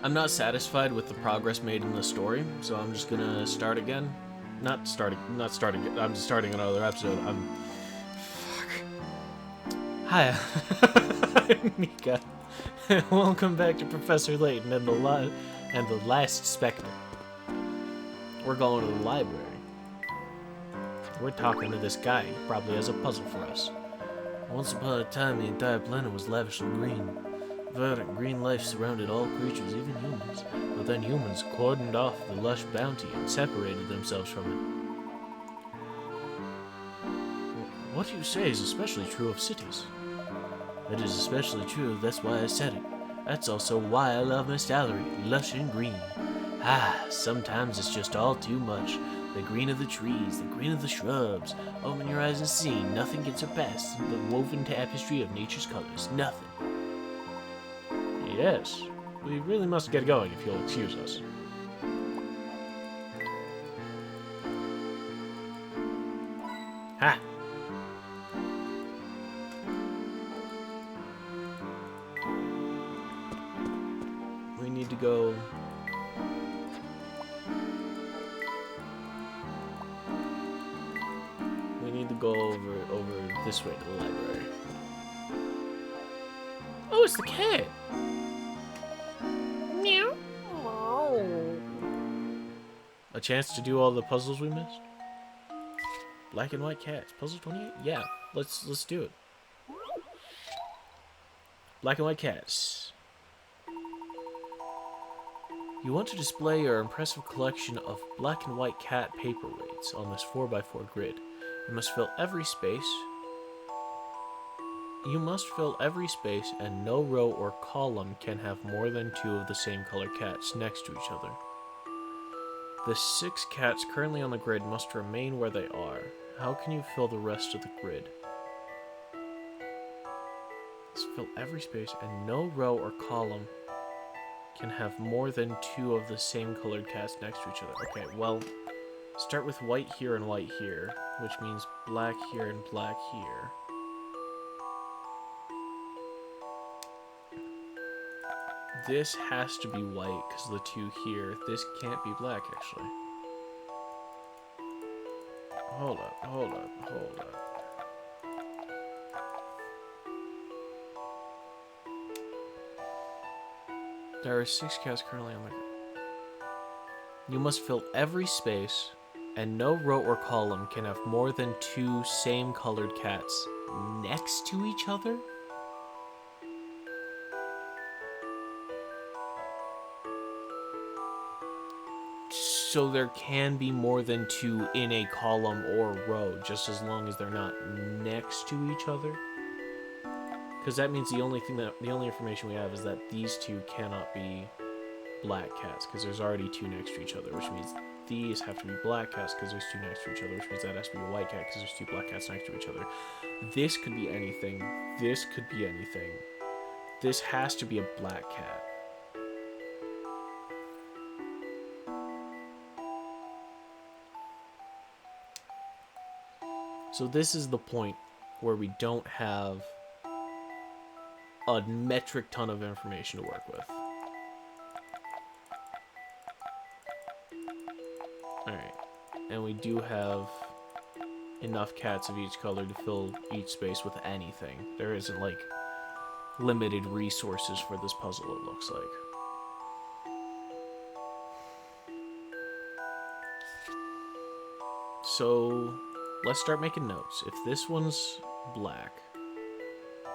I'm not satisfied with the progress made in the story, so I'm just gonna start again. Not starting. I'm starting another episode. Hi, I'm Mika. Welcome back to Professor Layton and the last Specter. We're going to the library. We're talking to this guy. He probably has a puzzle for us. Once upon a time, the entire planet was lavishly green. Verdant green life surrounded all creatures, even humans. But then humans cordoned off the lush bounty and separated themselves from it. What you say is especially true of cities. It is especially true, that's why I said it. That's also why I love Miss Allery, lush and green. Sometimes it's just all too much. The green of the trees, the green of the shrubs. Open your eyes and see, nothing can surpass the woven tapestry of nature's colors. Nothing. Yes, we really must get going if you'll excuse us. Ha! We need to go... We need to go over this way to the library. Oh, it's the cat! Meow. Oh. A chance to do all the puzzles we missed? Black and white cats. Puzzle 28? Yeah, let's do it. Black and white cats. You want to display your impressive collection of black and white cat paperweights on this 4x4 grid. You must fill every space. And no row or column can have more than 2 of the same color cats next to each other. The 6 cats currently on the grid must remain where they are. How can you fill the rest of the grid? Let's fill every space, and no row or column can have more than 2 of the same colored cats next to each other. Okay, well, start with white here and white here, which means black here and black here. This has to be white, because the 2 here. This can't be black, actually. Hold up. There are 6 cats currently on the grid. You must fill every space, and no row or column can have more than 2 same-colored cats next to each other? So there can be more than 2 in a column or row, just as long as they're not next to each other? Because that means the only information we have is that these 2 cannot be black cats, because there's already 2 next to each other, which means these have to be black cats because there's 2 next to each other, which means that has to be a white cat because there's 2 black cats next to each other. This could be anything. This could be anything. This has to be a black cat. So this is the point where we don't have a metric ton of information to work with. Alright, and we do have enough cats of each color to fill each space with anything. There isn't, like, limited resources for this puzzle, it looks like. So, let's start making notes. If this one's black,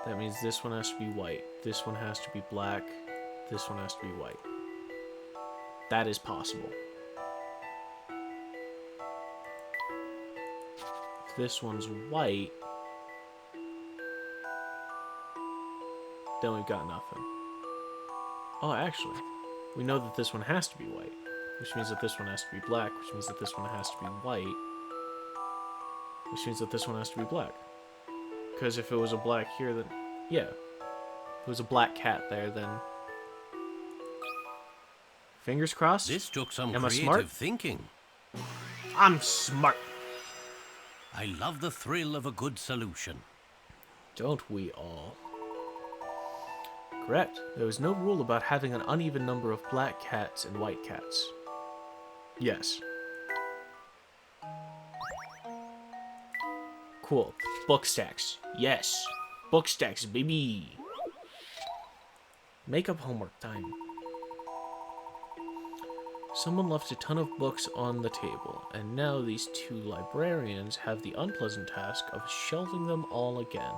that means this one has to be white. This one has to be black. This one has to be white. That is possible. If this one's white, then we've got nothing. Oh, actually, we know that this one has to be white, which means that this one has to be black, which means that this one has to be white, which means that this one has to be black. Because if it was a black here, then... yeah. If it was a black cat there, then... Fingers crossed? This took some Am I creative smart? thinking. I'm smart. I love the thrill of a good solution. Don't we all? Correct. There was no rule about having an uneven number of black cats and white cats. Yes. Cool. Book stacks. Yes. Book stacks, baby. Makeup homework time. Someone left a ton of books on the table, and now these two librarians have the unpleasant task of shelving them all again.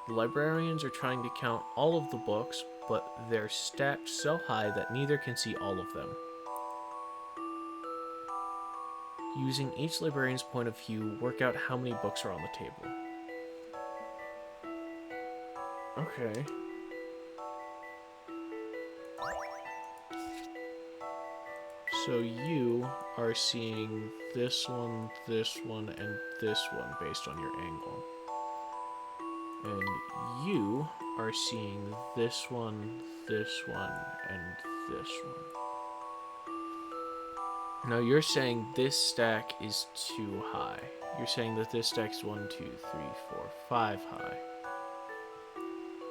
The librarians are trying to count all of the books, but they're stacked so high that neither can see all of them. Using each librarian's point of view, work out how many books are on the table. Okay. So you are seeing this one, and this one based on your angle. And you are seeing this one, and this one. Now you're saying this stack is too high. You're saying that this stack's 1, 2, 3, 4, 5 high.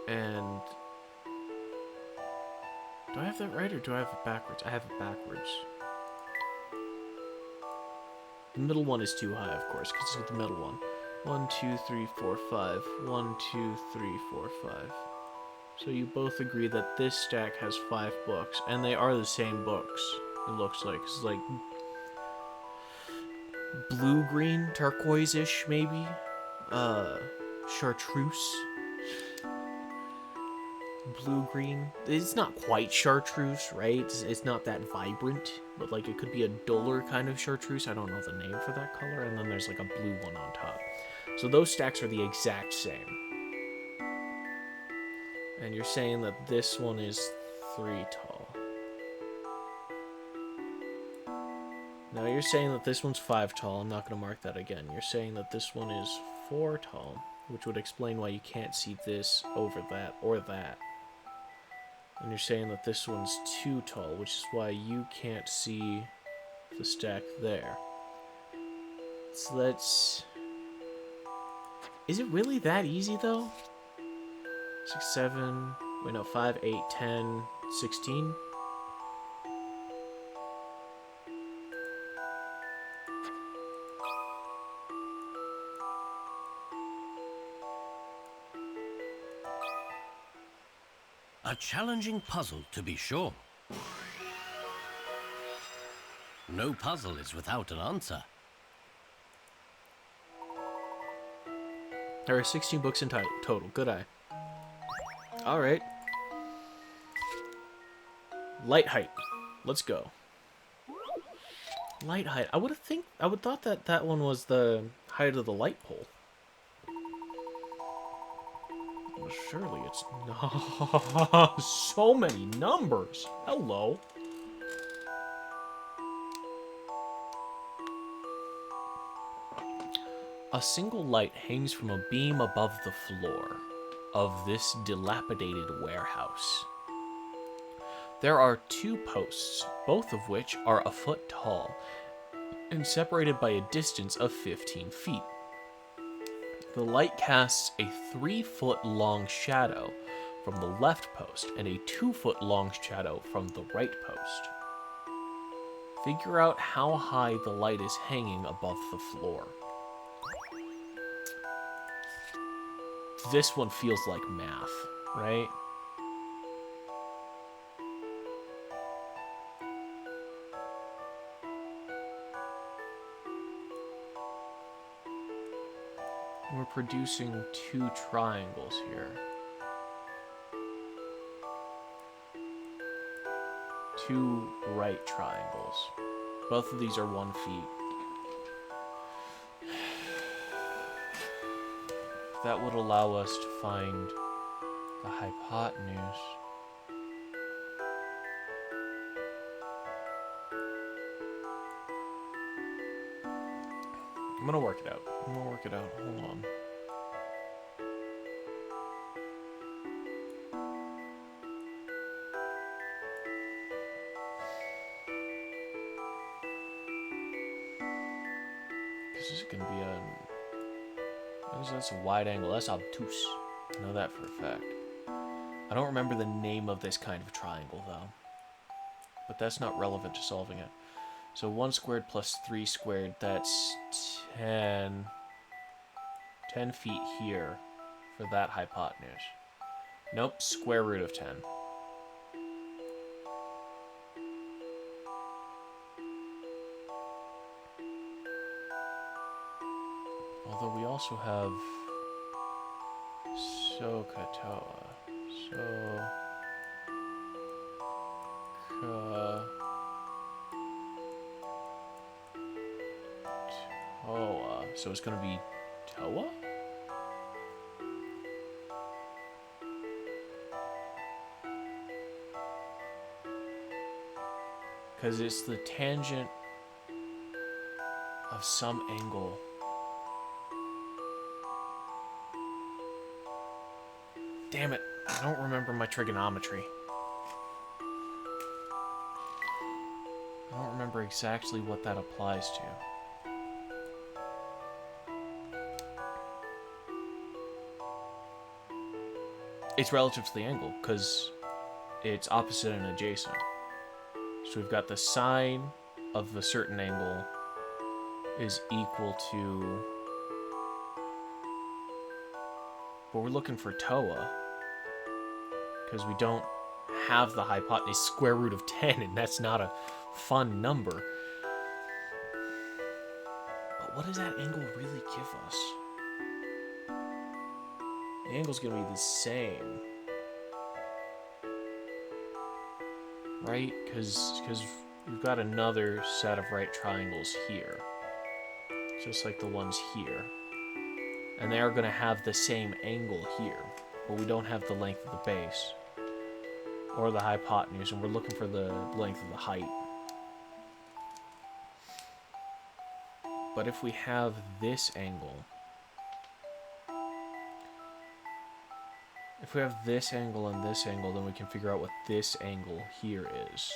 And do I have that right or do I have it backwards? I have it backwards. The middle one is too high, of course, because it's the middle one. 1, 2, 3, 4, 5. 1, 2, 3, 4, 5. So you both agree that this stack has 5 books, and they are the same books. It looks like it's like blue-green, turquoise-ish, maybe. Chartreuse. Blue-green. It's not quite chartreuse, right? It's not that vibrant, but like it could be a duller kind of chartreuse. I don't know the name for that color. And then there's like a blue one on top. So those stacks are the exact same. And you're saying that this one is 3 tall. Now you're saying that this one's 5 tall. I'm not going to mark that again. You're saying that this one is 4 tall, which would explain why you can't see this over that or that. And you're saying that this one's 2 tall, which is why you can't see the stack there. So that's... Is it really that easy, though? 6, 7... Wait, no, 5, 8, 10, 16? A challenging puzzle, to be sure. No puzzle is without an answer. There are 16 books in total. Good eye. Alright. Light height. Let's go. Light height. I would thought that that one was the height of the light pole. Well, surely it's not. So many numbers. Hello. A single light hangs from a beam above the floor of this dilapidated warehouse. There are 2 posts, both of which are a foot tall, and separated by a distance of 15 feet. The light casts a 3-foot-long shadow from the left post and a 2-foot-long shadow from the right post. Figure out how high the light is hanging above the floor. This one feels like math, right? We're producing 2 triangles here. 2 right triangles. Both of these are 1 feet. That would allow us to find the hypotenuse. I'm gonna work it out. Hold on. This is gonna be a... That's a wide angle. That's obtuse. I know that for a fact. I don't remember the name of this kind of triangle, though. But that's not relevant to solving it. So 1 squared plus 3 squared, that's 10. 10 feet here for that hypotenuse. Nope, square root of 10. Although we also have Sokatoa. Toa. So it's going to be Toa? Because it's the tangent of some angle. Damn it, I don't remember my trigonometry. I don't remember exactly what that applies to. It's relative to the angle, because it's opposite and adjacent. So we've got the sine of a certain angle is equal to... But we're looking for Toa, because we don't have the hypotenuse square root of 10, and that's not a fun number. But what does that angle really give us? The angle's going to be the same. Right? Because we've got another set of right triangles here. Just like the ones here. And they are going to have the same angle here. But we don't have the length of the base. Or the hypotenuse. And we're looking for the length of the height. But if we have this angle... If we have this angle and this angle, then we can figure out what this angle here is.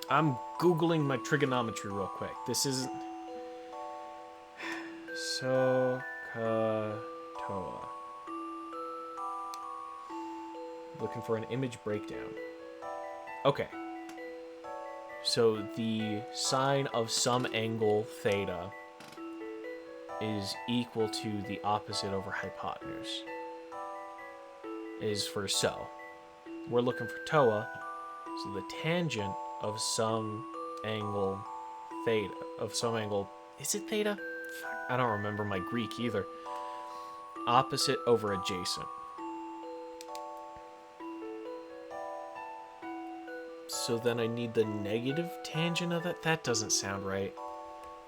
I'm Googling my trigonometry real quick. This isn't... Sokatoa. Looking for an image breakdown. Okay. So the sine of some angle theta is equal to the opposite over hypotenuse. Is for so. We're looking for Toa. So the tangent of some angle theta, is it theta? Fuck, I don't remember my Greek either. Opposite over adjacent. So then I need the negative tangent of that? That doesn't sound right.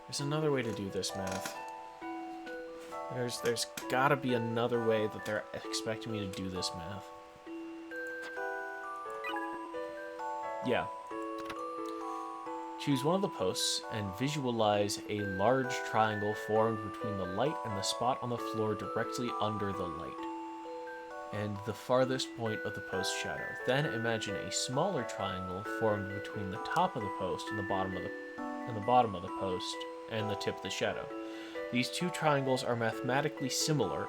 There's another way to do this math. There's gotta be another way that they're expecting me to do this math. Yeah. Choose one of the posts and visualize a large triangle formed between the light and the spot on the floor directly under the light, and the farthest point of the post shadow. Then imagine a smaller triangle formed between the top of the post and the bottom of the post and the tip of the shadow. These two triangles are mathematically similar.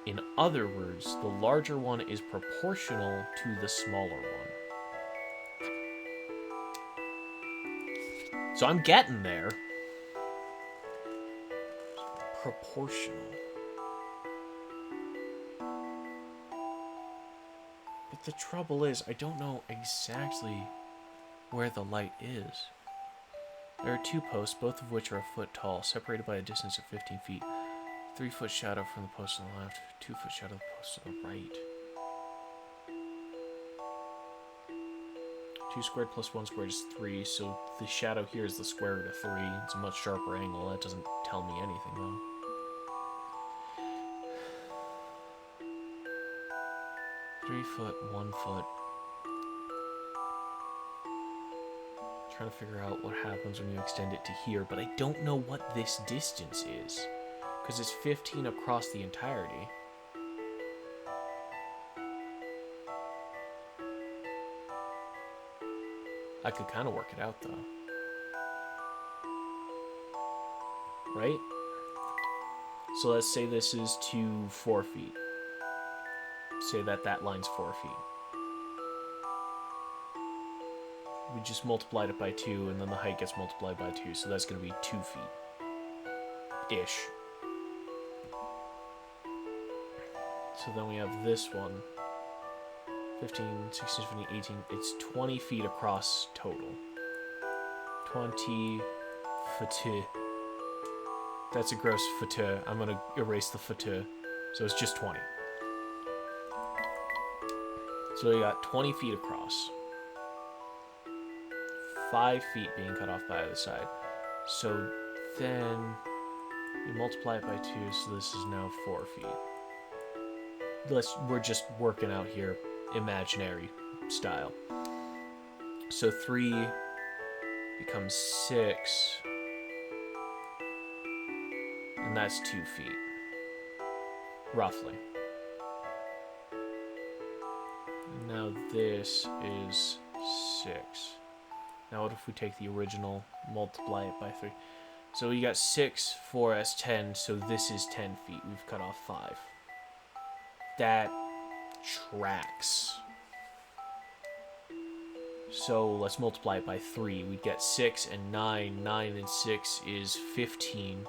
In other words, the larger one is proportional to the smaller one. So I'm getting there. Proportional. But the trouble is, I don't know exactly where the light is. There are two posts, both of which are a foot tall, separated by a distance of 15 feet. 3-foot shadow from the post on the left, 2-foot shadow of the post on the right. 2 squared plus 1 squared is 3, so the shadow here is the square root of 3. It's a much sharper angle. That doesn't tell me anything, though. Three foot, 1 foot. Trying to figure out what happens when you extend it to here, but I don't know what this distance is, because it's 15 across the entirety. I could kind of work it out, though. right? So let's say this is to 4 feet. Say that line's 4 feet. We just multiplied it by 2, and then the height gets multiplied by 2, so that's going to be 2 feet-ish. So then we have this one. 15, 16, 17, 18. It's 20 feet across total. 20 foot. That's a gross foot. I'm going to erase the foot. So it's just 20. So we got 20 feet across. 5 feet being cut off by either side. So then we multiply it by 2, so this is now 4 feet. We're just working out here, imaginary style. So 3 becomes 6, and that's 2 feet, roughly. And now this is 6. Now what if we take the original, multiply it by 3? So we got 6, 4 as 10, so this is 10 feet. We've cut off 5. That tracks. So let's multiply it by 3. We'd get 6 and 9. 9 and 6 is 15.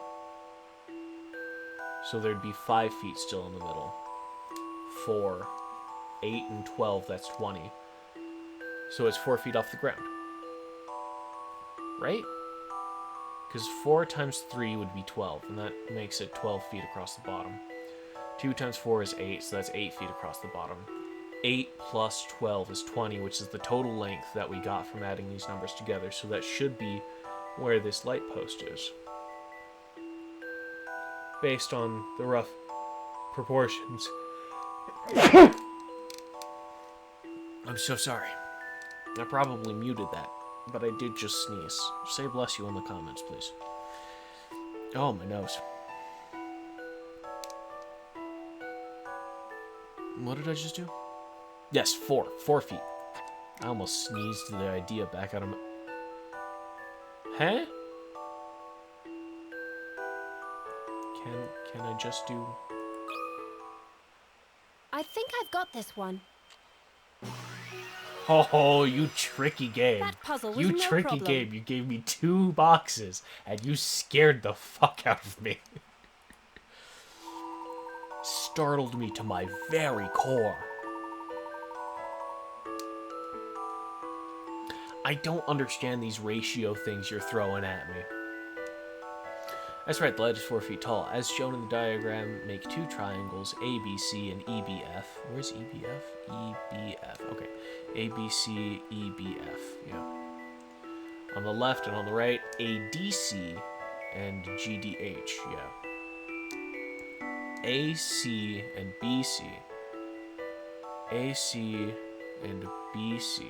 So there'd be 5 feet still in the middle. 4. 8 and 12, that's 20. So it's 4 feet off the ground. Right? Because 4 times 3 would be 12, and that makes it 12 feet across the bottom. 2 times 4 is 8, so that's 8 feet across the bottom. 8 plus 12 is 20, which is the total length that we got from adding these numbers together, so that should be where this light post is. Based on the rough proportions. I'm so sorry. I probably muted that, but I did just sneeze. Say bless you in the comments, please. Oh, my nose. What did I just do? Yes, 4. 4 feet. I almost sneezed the idea back out of my... Huh? Can I just do... I think I've got this one. Oh, you tricky game. That puzzle was You no tricky problem. game. You gave me 2 boxes, and you scared the fuck out of me. Startled me to my very core. I don't understand these ratio things you're throwing at me. That's right, the light is 4 feet tall. As shown in the diagram, make 2 triangles, ABC and EBF. Where's EBF? EBF. Okay. ABC, EBF. Yeah. On the left and on the right, ADC and GDH. Yeah. AC and BC. AC and BC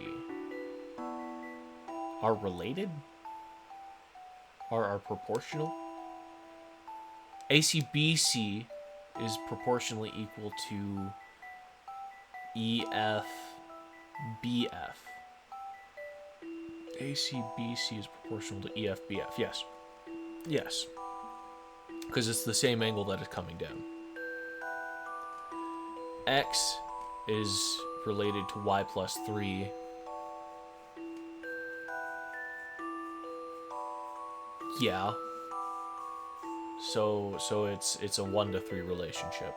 are related? Are proportional? ACBC is proportionally equal to EFBF. ACBC is proportional to EFBF. Yes. Yes. Because it's the same angle that is coming down. X is related to Y plus 3. Yeah. So it's a 1 to 3 relationship.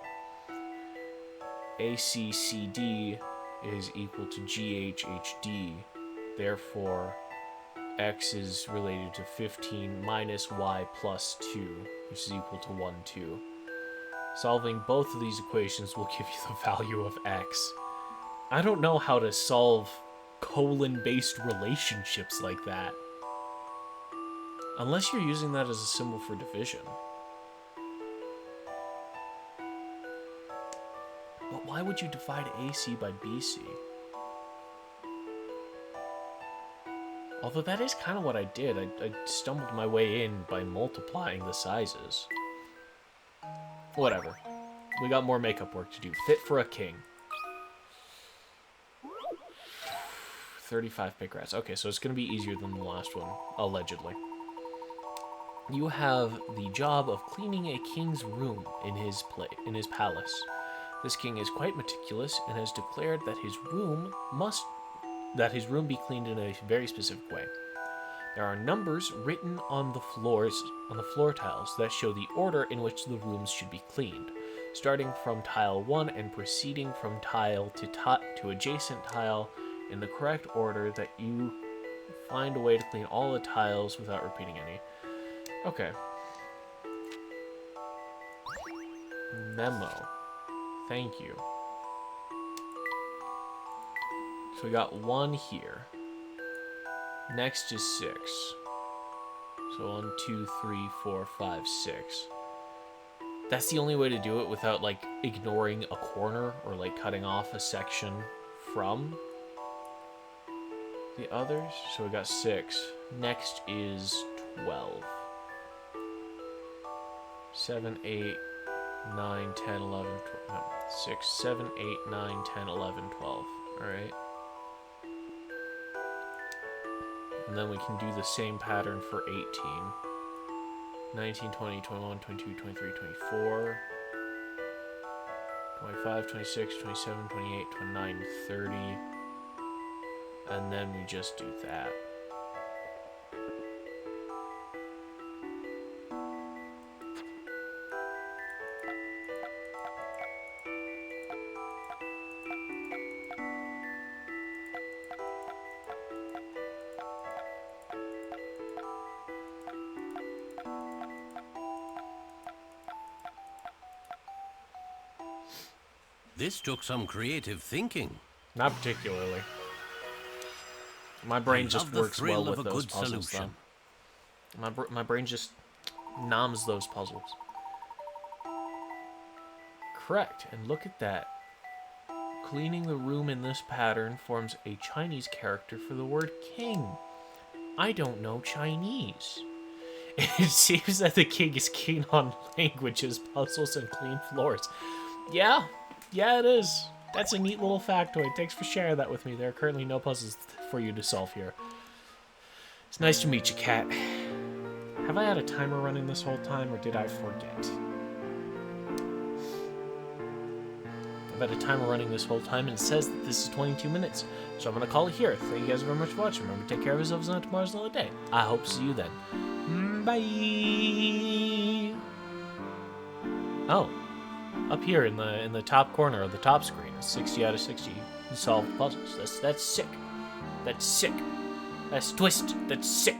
ACCD is equal to GHHD. Therefore, X is related to 15 minus Y plus 2, which is equal to 1, 2. Solving both of these equations will give you the value of X. I don't know how to solve colon-based relationships like that. Unless you're using that as a symbol for division. But why would you divide AC by BC? Although that is kind of what I did. I stumbled my way in by multiplying the sizes. Whatever. We got more makeup work to do. Fit for a king. 35 pick rats. Okay, so it's going to be easier than the last one, allegedly. You have the job of cleaning a king's room in his palace. This king is quite meticulous and has declared that his room be cleaned in a very specific way. There are numbers written on the floor tiles that show the order in which the rooms should be cleaned, starting from tile 1 and proceeding from tile to adjacent tile in the correct order that you find a way to clean all the tiles without repeating any. Okay. Memo. Thank you. So we got 1 here. Next is 6. So 1, 2, 3, 4, 5, 6. That's the only way to do it without, like, ignoring a corner or, like, cutting off a section from the others. So we got 6. Next is 12. 7, 8, 9, 10, 11, 12. No, 6, 7, 8, 9, 10, 11, 12. Alright. And then we can do the same pattern for 18. 19, 20, 21, 22, 23, 24. 25, 26, 27, 28, 29, 30. And then we just do that. This took some creative thinking. Not particularly. My brain just works well with those puzzles, though. My brain just noms those puzzles. Correct, and look at that. Cleaning the room in this pattern forms a Chinese character for the word king. I don't know Chinese. It seems that the king is keen on languages, puzzles, and clean floors. Yeah, it is. That's a neat little factoid. Thanks for sharing that with me. There are currently no puzzles for you to solve here. It's nice to meet you, Cat. Have I had a timer running this whole time, or did I forget? I've had a timer running this whole time, and it says that this is 22 minutes. So I'm going to call it here. Thank you guys very much for watching. Remember to take care of yourselves, and tomorrow's another day. I hope to see you then. Bye! Oh. Up here in the top corner of the top screen is 60 out of 60 solved puzzles. That's sick. That's sick. That's twist. That's sick.